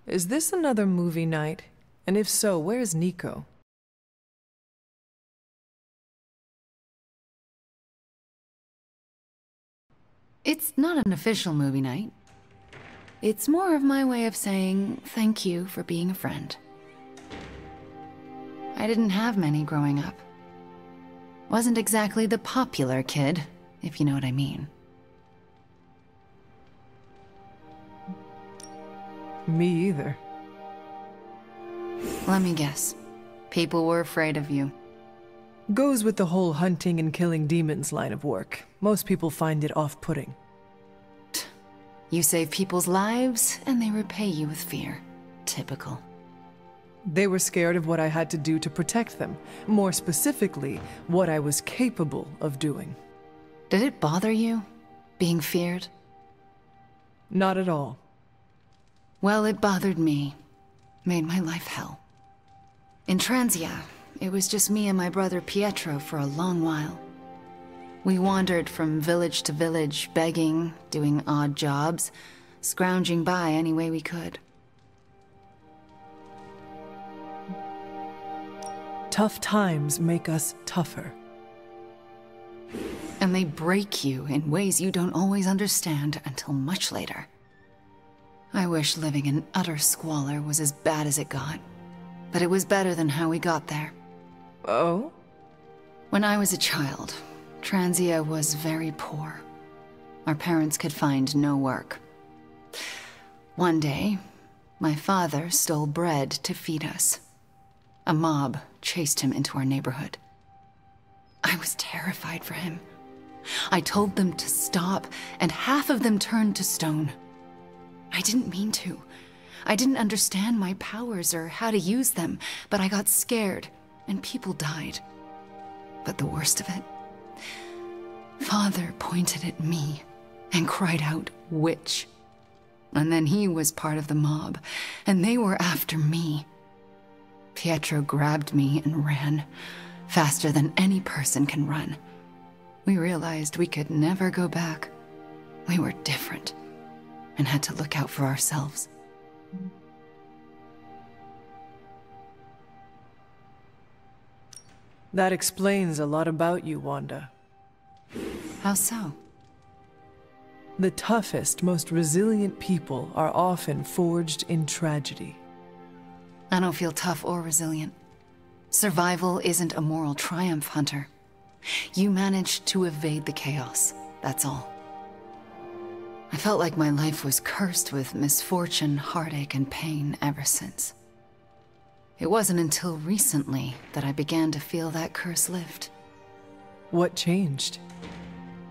Is this another movie night? And if so, where's Nico? It's not an official movie night. It's more of my way of saying thank you for being a friend. I didn't have many growing up. Wasn't exactly the popular kid, if you know what I mean. Me either. Let me guess. People were afraid of you. Goes with the whole hunting and killing demons line of work. Most people find it off-putting. You save people's lives, and they repay you with fear. Typical. They were scared of what I had to do to protect them. More specifically, what I was capable of doing. Did it bother you, being feared? Not at all. Well, it bothered me. Made my life hell. In Transia, it was just me and my brother Pietro for a long while. We wandered from village to village, begging, doing odd jobs, scrounging by any way we could. Tough times make us tougher. And they break you in ways you don't always understand until much later. I wish living in utter squalor was as bad as it got. But it was better than how we got there. Oh? When I was a child, Transia was very poor. Our parents could find no work. One day, my father stole bread to feed us. A mob chased him into our neighborhood. I was terrified for him. I told them to stop, and half of them turned to stone. I didn't mean to. I didn't understand my powers or how to use them, but I got scared, and people died. But the worst of it, Father pointed at me and cried out, "Witch." And then he was part of the mob, and they were after me. Pietro grabbed me and ran, faster than any person can run. We realized we could never go back. We were different, and had to look out for ourselves. That explains a lot about you, Wanda. How so? The toughest, most resilient people are often forged in tragedy. I don't feel tough or resilient. Survival isn't a moral triumph, Hunter. You managed to evade the chaos, that's all. I felt like my life was cursed with misfortune, heartache, and pain ever since. It wasn't until recently that I began to feel that curse lift. What changed?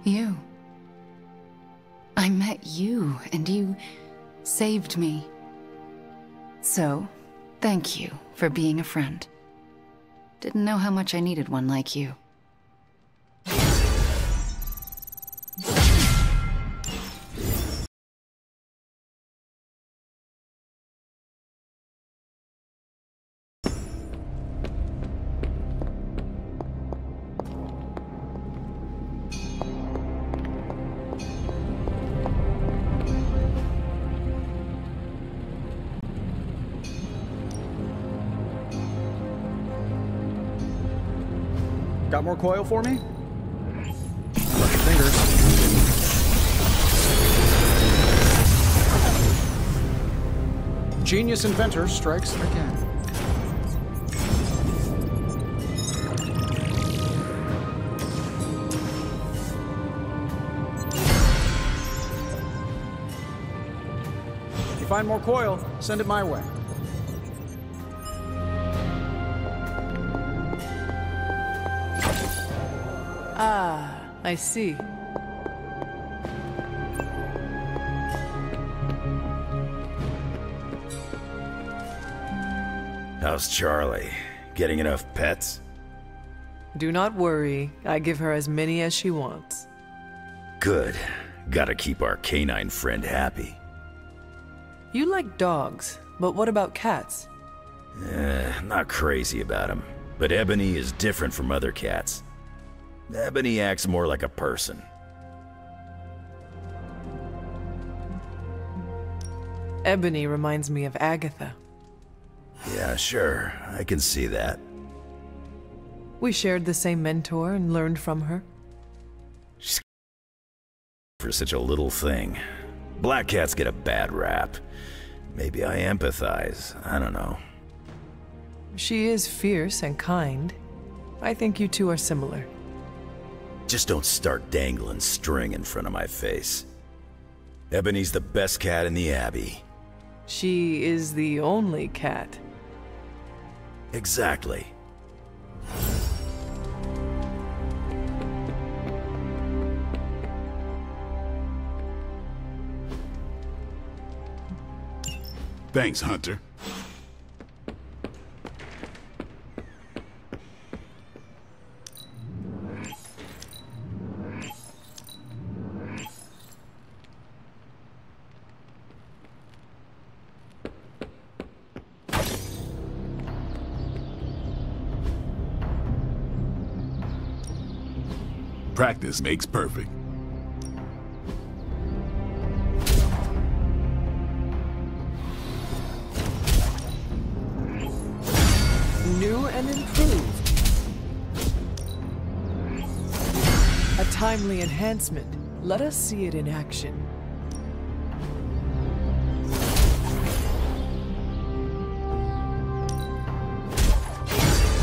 You. I met you, and you saved me. So, thank you for being a friend. Didn't know how much I needed one like you. Got more coil for me? Cross your fingers. Genius inventor strikes again. If you find more coil, send it my way. Ah, I see. How's Charlie? Getting enough pets? Do not worry. I give her as many as she wants. Good. Gotta keep our canine friend happy. You like dogs, but what about cats? Not crazy about him. But Ebony is different from other cats. Ebony acts more like a person. Ebony reminds me of Agatha. Yeah, sure. I can see that. We shared the same mentor and learned from her. She's for such a little thing. Black cats get a bad rap. Maybe I empathize. I don't know. She is fierce and kind. I think you two are similar. Just don't start dangling string in front of my face. Ebony's the best cat in the Abbey. She is the only cat. Exactly. Thanks, Hunter. Practice makes perfect. New and improved. A timely enhancement. Let us see it in action.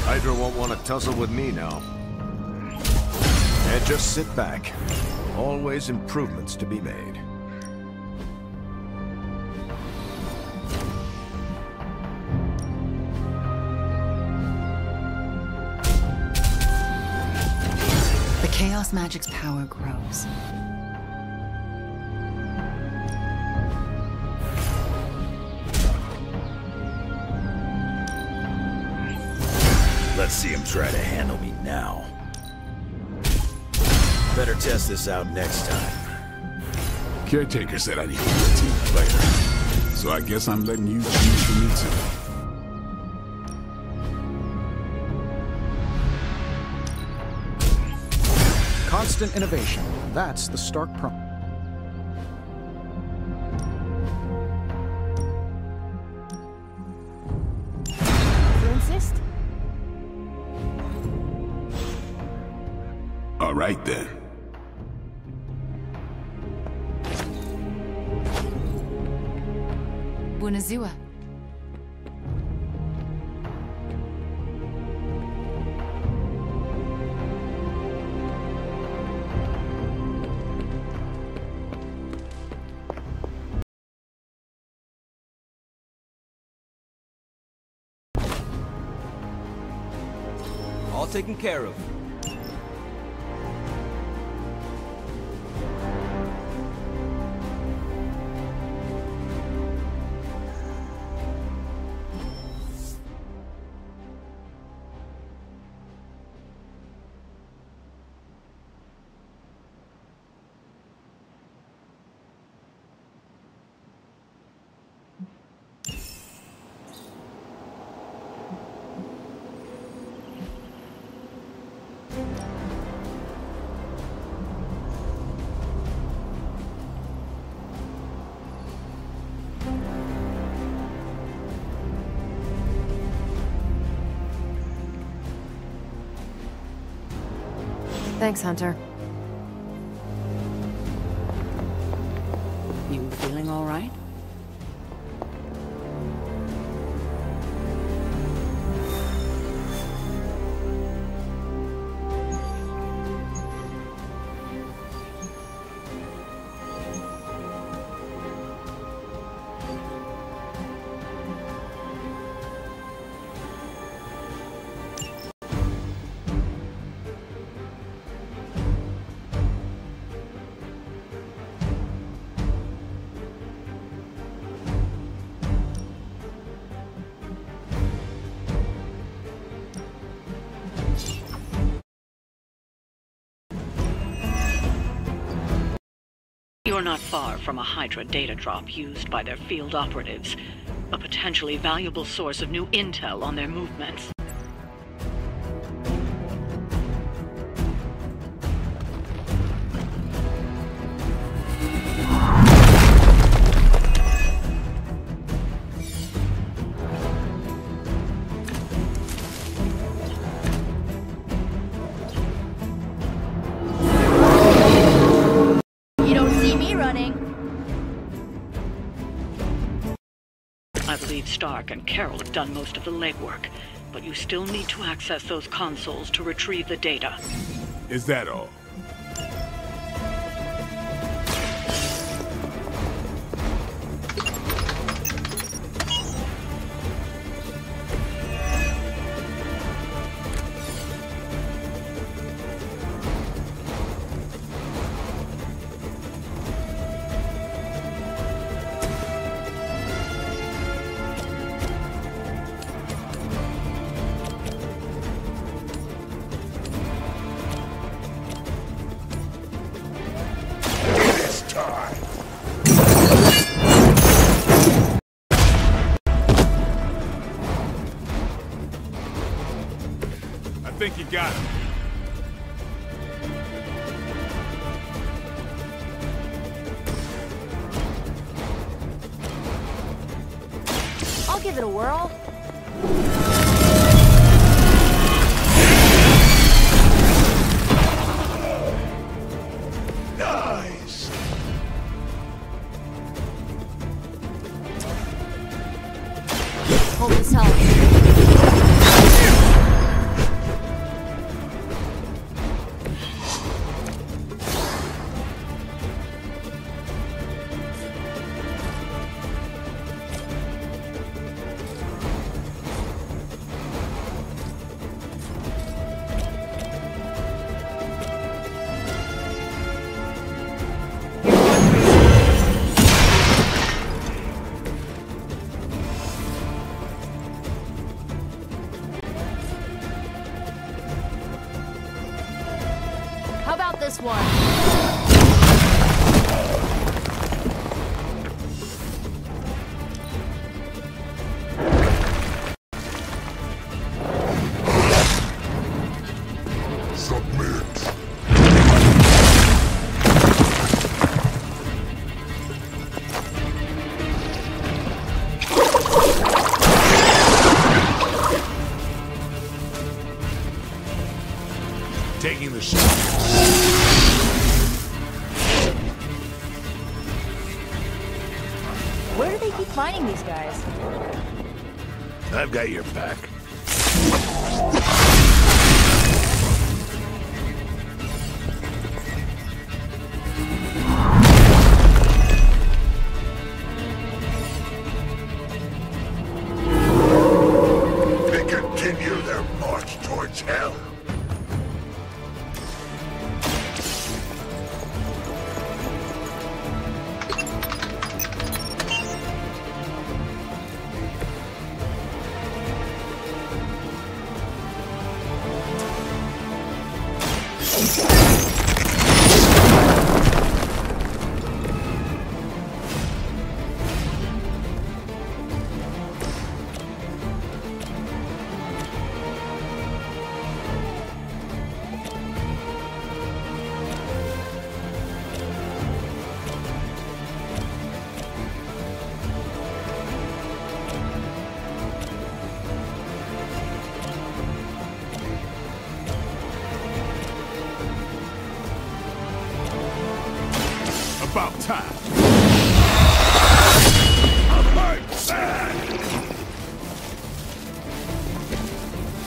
Hydra won't want to tussle with me now. And just sit back. Always improvements to be made. The Chaos Magic's power grows. Let's see him try to handle me now. Better test this out next time. Caretaker said I need to be a team player. So I guess I'm letting you choose for me too. Constant innovation. That's the Stark promise. You insist? All right then. Bunazua. All taken care of. Thanks, Hunter. You feeling all right? You're not far from a Hydra data drop used by their field operatives, a potentially valuable source of new intel on their movements. believe Stark and Carol have done most of the legwork, but you still need to access those consoles to retrieve the data. Is that all? I think you got him. I'll give it a whirl. Nice. Hold this help. How about this one? Taking the shot. Where do they keep finding these guys? I've got your back. They continue their march towards hell. About time. I'm back.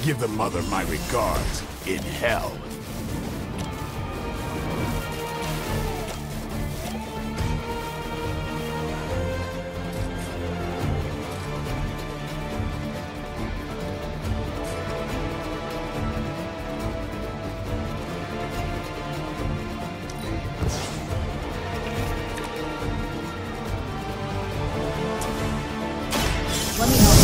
Give the mother my regards in hell. Let me help.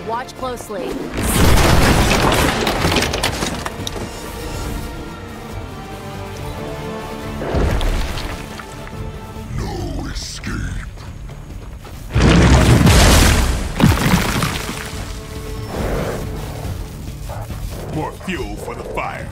Watch closely. No escape. More fuel for the fire.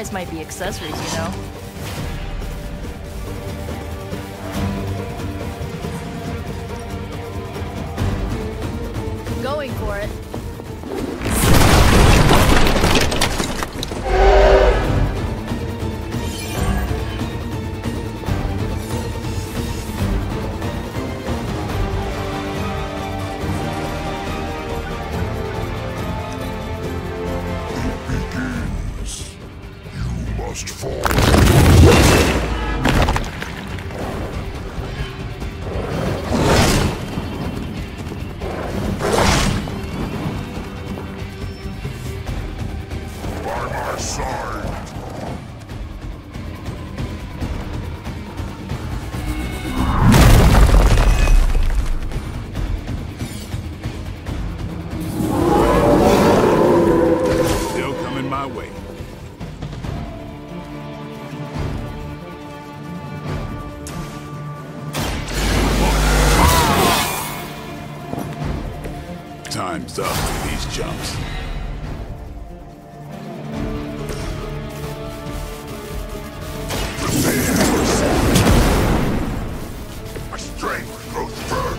guys might be accessories, you know? Going for it. Must fall. By my side. Still coming my way. Time's up with these jumps. My strength grows firm.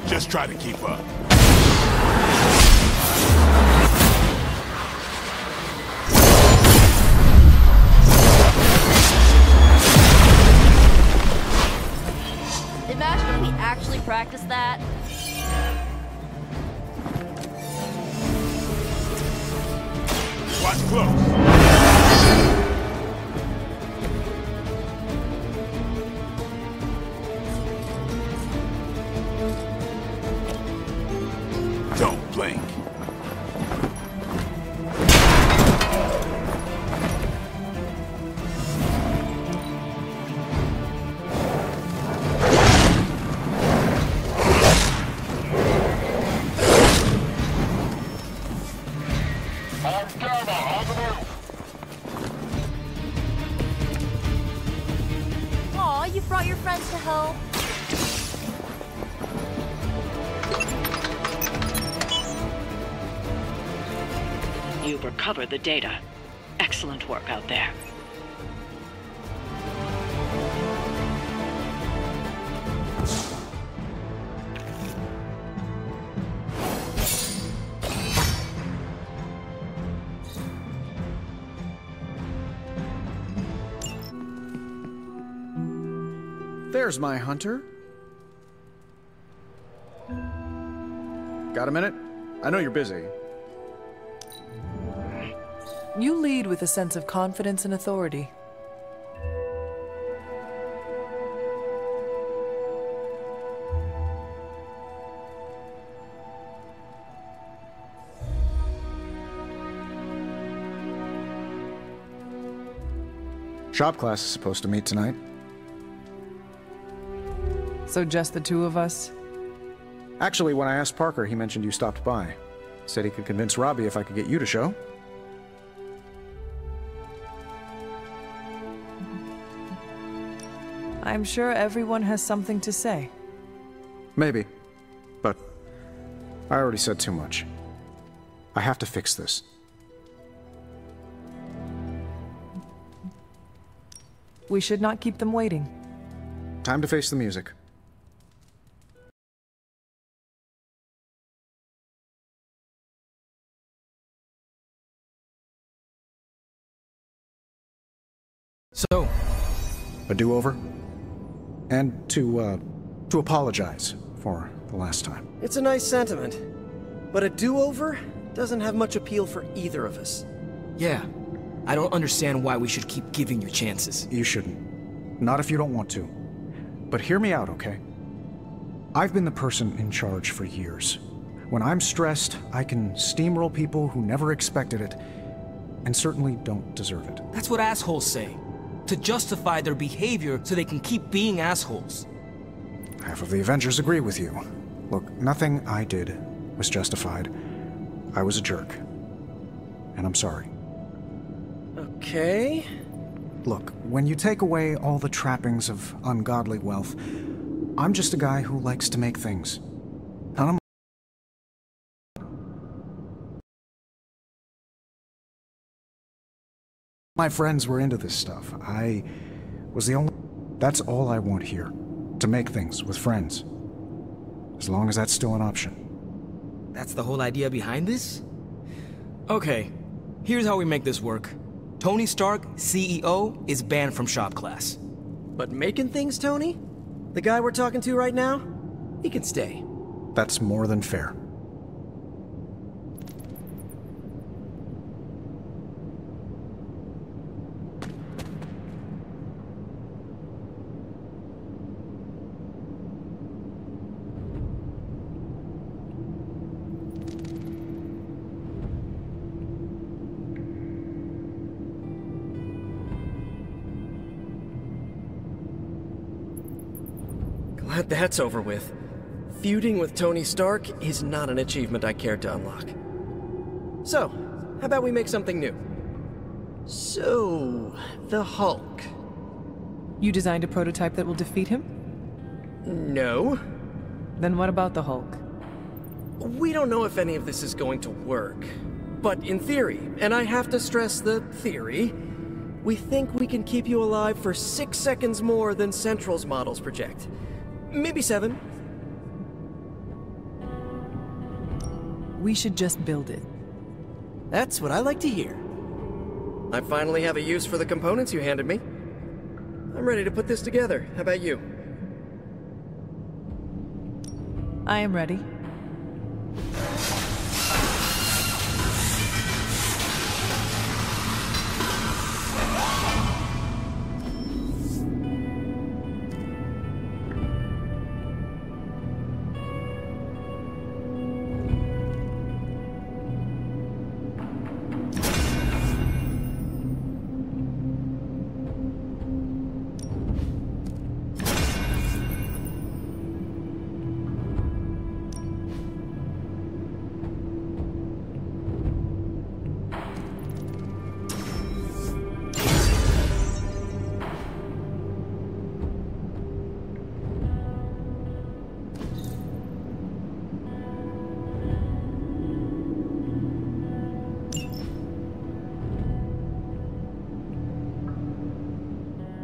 Just try to keep up. Imagine if we actually practiced that. Watch close. Don't blink. Aw, you brought your friends to help. You've recovered the data. Excellent work out there. There's my hunter. Got a minute? I know you're busy. You lead with a sense of confidence and authority. Shop class is supposed to meet tonight. So just the two of us? Actually, when I asked Parker, he mentioned you stopped by. Said he could convince Robbie if I could get you to show. I'm sure everyone has something to say. Maybe. But I already said too much. I have to fix this. We should not keep them waiting. Time to face the music. So, A do-over? And to apologize for the last time. It's a nice sentiment, but a do-over doesn't have much appeal for either of us. yeah, I don't understand why we should keep giving you chances. You shouldn't. Not if you don't want to. But hear me out, okay? I've been the person in charge for years. When I'm stressed, I can steamroll people who never expected it, and certainly don't deserve it. That's what assholes say. To justify their behavior so they can keep being assholes. Half of the Avengers agree with you. Look, nothing I did was justified. I was a jerk. And I'm sorry. Okay. Look, when you take away all the trappings of ungodly wealth, I'm just a guy who likes to make things. My friends were into this stuff. I was the only... That's all I want here. To make things with friends. As long as that's still an option. That's the whole idea behind this? Okay, here's how we make this work. Tony Stark, CEO, is banned from shop class. But making things, Tony? The guy we're talking to right now? He can stay. That's more than fair. Glad that's over with. Feuding with Tony Stark is not an achievement I care to unlock. So, how about we make something new? So, the Hulk. You designed a prototype that will defeat him? No. Then what about the Hulk? We don't know if any of this is going to work. But in theory, and I have to stress the theory, we think we can keep you alive for 6 seconds more than Central's models project. Maybe 7. We should just build it. That's what I like to hear. I finally have a use for the components you handed me. I'm ready to put this together. How about you? I am ready.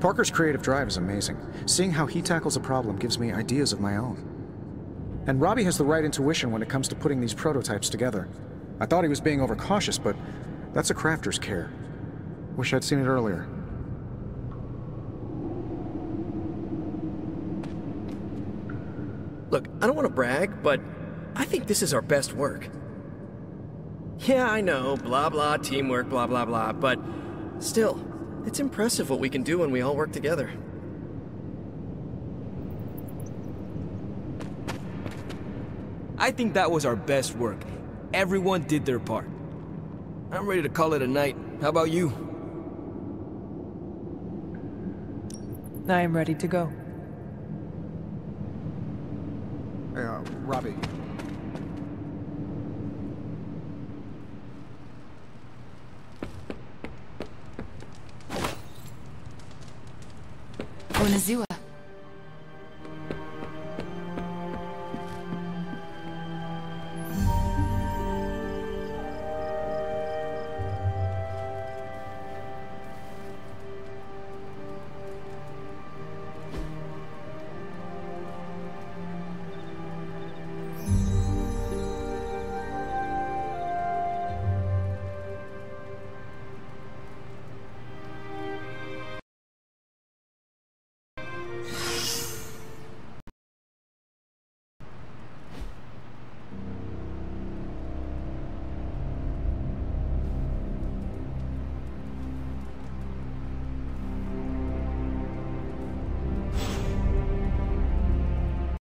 Parker's creative drive is amazing. Seeing how he tackles a problem gives me ideas of my own. And Robbie has the right intuition when it comes to putting these prototypes together. I thought he was being overcautious, but that's a crafter's care. Wish I'd seen it earlier. Look, I don't want to brag, but I think this is our best work. Yeah, I know, blah blah, teamwork, blah blah blah, but still, it's impressive what we can do when we all work together. I think that was our best work. Everyone did their part. I'm ready to call it a night. How about you? I am ready to go. Robbie. Onizua.